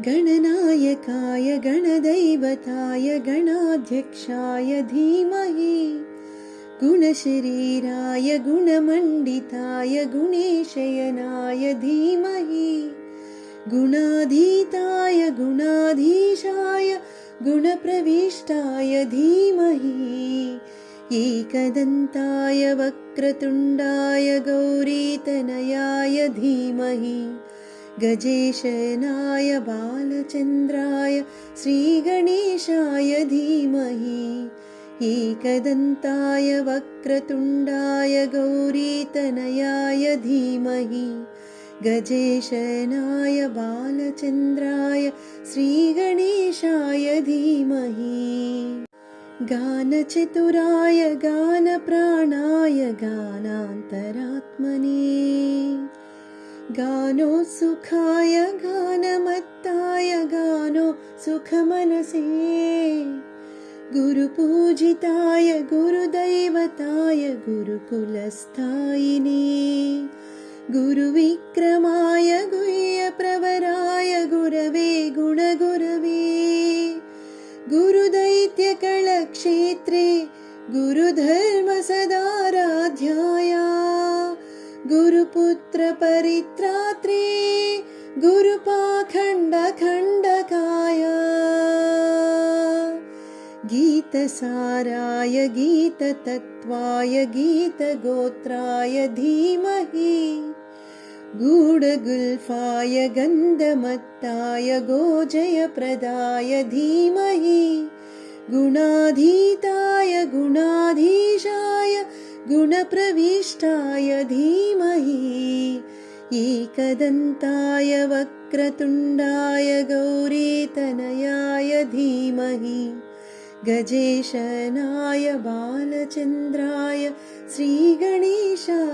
गणनायकाय गणदैवताय गणाध्यक्षाय धीमहि गुणशरीराय गुणमण्डिताय गुणेशयनाय धीमहि गुणाधीताय गुणाधीशाय गुणप्रविष्टाय धीमहि एकदन्ताय वक्रतुण्डाय गौरीतनयाय धीमहि गजेशनाय बालचन्द्राय श्रीगणेशाय धीमहि एकदन्ताय वक्रतुण्डाय गौरीतनयाय धीमहि गजेशनाय बालचन्द्राय श्रीगणेशाय धीमहि गानचतुराय गानप्राणाय गानान्तरात्मने गानो सुखाय गानमत्ताय गानो सुखमनसे गुरुपूजिताय गुरुदैवताय गुरुकुलस्थायिने गुरुविक्रमाय गुह्यप्रवराय गुरवे गुणगुरवे गुरुदैत्यकलक्षेत्रे गुरुधर्मसदाराध्याय गुरुपुत्रपरित्रात्रे गुरुपाखण्डखण्डकाय गीतसाराय गीततत्त्वाय गीतगोत्राय धीमहि गूढगुल्फाय गन्धमत्ताय गोजयप्रदाय धीमहि गुणाधीताय गुणाधीशाय गुणप्रविष्टाय धीमहि एकदन्ताय वक्रतुण्डाय गौरीतनयाय धीमहि गजेशनाय बालचन्द्राय श्रीगणेशाय